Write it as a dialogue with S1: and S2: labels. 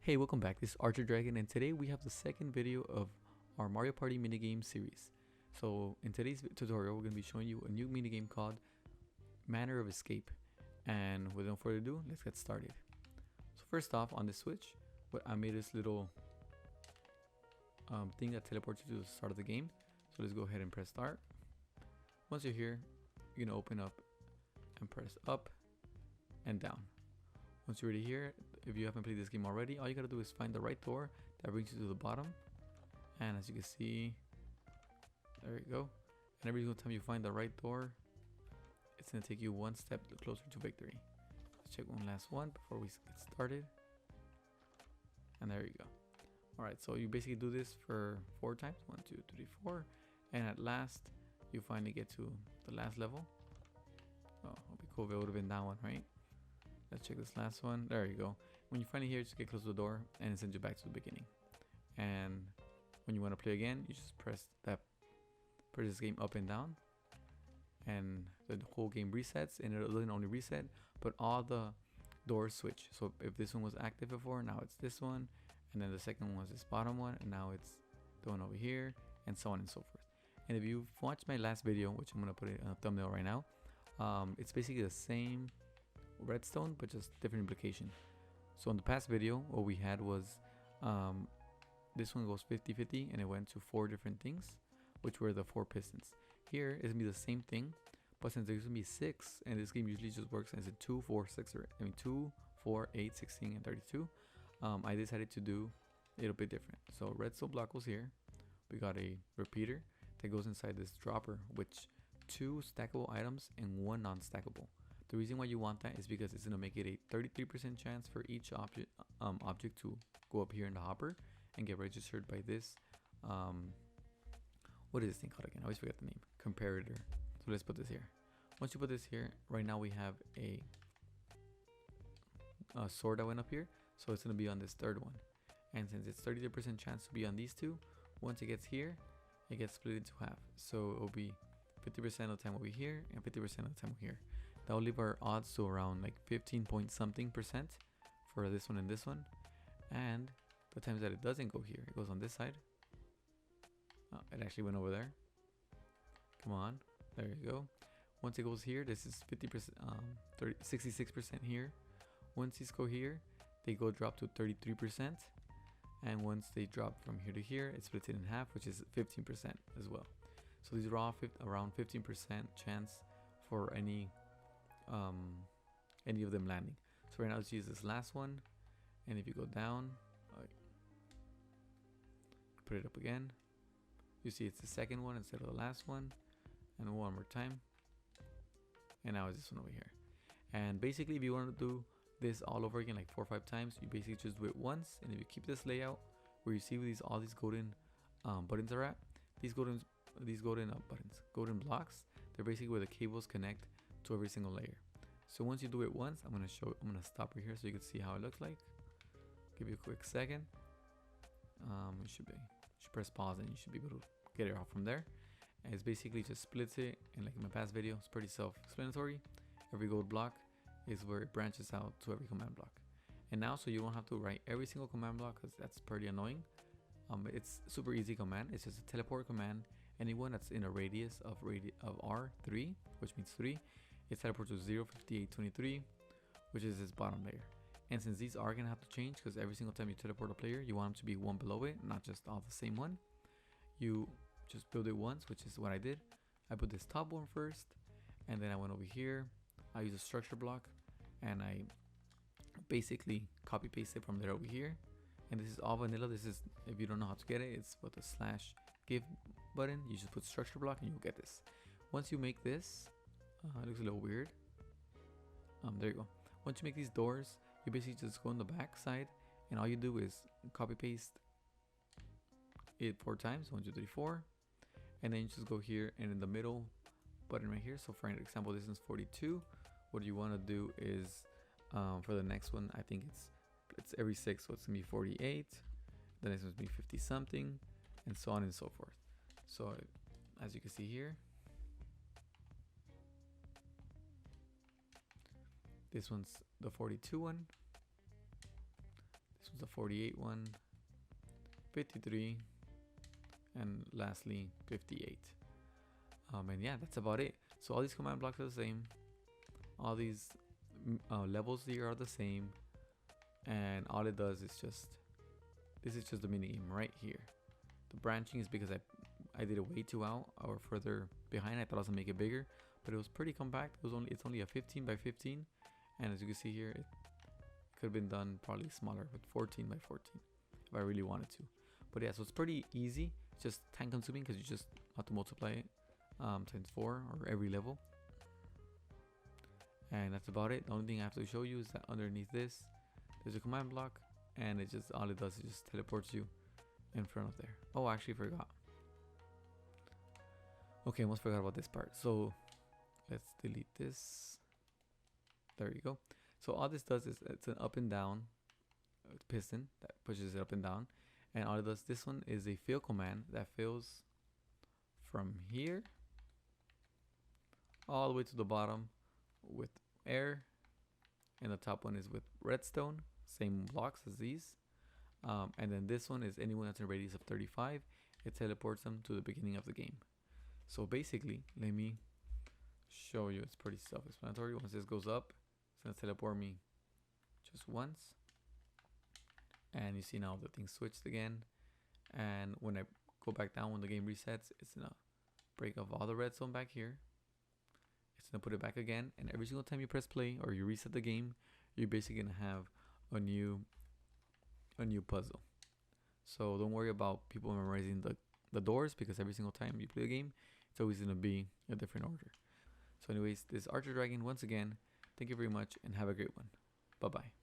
S1: Hey, welcome back. This is Archer Dragon, and today we have the second video of our Mario Party minigame series. So in today's tutorial, we're going to be showing you a new minigame called Manor of Escape. And without further ado, let's get started. So first off, on the Switch, I made this little thing that teleports you to the start of the game. So let's go ahead and press start. Once you're here, you're going to open up and press up and down. Once you're already here, if you haven't played this game already, all you gotta do is find the right door that brings you to the bottom. And as you can see, there you go. And every single time you find the right door, it's gonna take you one step closer to victory. Let's check one last one before we get started. And there you go. Alright, so you basically do this for 4 times. 1, 2, 3, 4. And at last, you finally get to the last level. Oh, it'd be cool if it would have been that one, right? Let's check this last one. There you go. When you finally here, just get close to the door and it sends you back to the beginning. And when you want to play again, you just press this game up and down, and the whole game resets. And it doesn't only reset, but all the doors switch. So if this one was active before, now it's this one, and then the second one was this bottom one, and now it's the one over here, and so on and so forth. And if you've watched my last video, which I'm gonna put it in a thumbnail right now, it's basically the same redstone but just different implication. So in the past video, what we had was this one goes 50-50 and it went to 4 different things, which were the 4 pistons. Here it's gonna be the same thing, but since there's gonna be 6, and this game usually just works as a 2, 4, 6, or 2, 4, 8, 16, and 32. I decided to do a little bit different. So redstone block goes here. We got a repeater that goes inside this dropper, which 2 stackable items and 1 non-stackable. The reason why you want that is because it's going to make it a 33% chance for each object to go up here in the hopper and get registered by this. What is this thing called again? I always forget the name. Comparator. So let's put this here. Once you put this here, right now we have a sword that went up here. So it's going to be on this third one. And since it's 33% chance to be on these 2, once it gets here, it gets split into half. So it will be 50% of the time over here and 50% of the time over here. That will leave our odds to around like 15 point something percent for this one and this one. And the times that it doesn't go here, it goes on this side. Oh, it actually went over there. Come on, there you go. Once it goes here, this is 50%, 66% here. Once these go here, they go drop to 33%. And once they drop from here to here, it splits it in half, which is 15% as well. So these are all around 15% chance for any of them landing. So right now let's use this last one, and if you go down, put it up again, you see it's the second one instead of the last one. And one more time, and now it's this one over here. And basically, if you want to do this all over again like 4 or 5 times, you basically just do it once. And if you keep this layout where you see all these golden buttons are at, these golden blocks, they're basically where the cables connect to every single layer. So once you do it once, I'm gonna stop right here so you can see how it looks like. Give you a quick second. You should press pause and you should be able to get it off from there. And it's basically just splits it, and like in my past video, it's pretty self-explanatory. Every gold block is where it branches out to every command block. And now, so you don't have to write every single command block, because that's pretty annoying. It's super easy command. It's just a teleport command. Anyone that's in a radius of R3, which means 3, it teleports to 0, 58, 23, which is this bottom layer. And since these are gonna have to change, because every single time you teleport a player, you want them to be one below it, not just all the same one. You just build it once, which is what I did. I put this top one first, and then I went over here. I use a structure block, and I basically copy paste it from there over here. And this is all vanilla. This is, if you don't know how to get it, it's with the /give button. You just put structure block and you'll get this. Once you make this, it looks a little weird. There you go. Once you make these doors, you basically just go on the back side, and all you do is copy paste it 4 times. 1, 2, 3, 4. And then you just go here, and in the middle button right here. So for example, this is 42. What you want to do is for the next one, I think it's every 6, so it's gonna be 48. The next one's gonna be 50 something, and so on and so forth. So as you can see here, this one's the 42 one, this one's the 48 one, 53, and lastly 58. And yeah, that's about it. So all these command blocks are the same. All these levels here are the same, and all it does is just, this is just the minigame right here. The branching is because I did it way too out or further behind. I thought I was gonna make it bigger, but it was pretty compact. It's only a 15 by 15, and as you can see here, it could have been done probably smaller with 14 by 14 if I really wanted to. But yeah, so it's pretty easy. It's just time consuming because you just have to multiply it times 4 or every level. And that's about it. The only thing I have to show you is that underneath this, there's a command block, and it just, all it does is just teleports you in front of there. Oh, I actually forgot. Okay, almost forgot about this part. So let's delete this. There you go. So all this does is it's an up and down piston that pushes it up and down. And all it does, this one is a fill command that fills from here all the way to the bottom with air, and the top one is with redstone, same blocks as these. And then this one is anyone that's in a radius of 35. It teleports them to the beginning of the game. So basically, let me show you. It's pretty self-explanatory. Once this goes up, it's gonna teleport me just once, and you see now the thing switched again. And when I go back down, when the game resets, it's gonna break off all the redstone back here. It's gonna put it back again, and every single time you press play or you reset the game, you're basically gonna have a new puzzle. So don't worry about people memorizing the doors, because every single time you play the game, it's always gonna be a different order. So anyways, this Archer Dragon, once again, thank you very much and have a great one. Bye bye.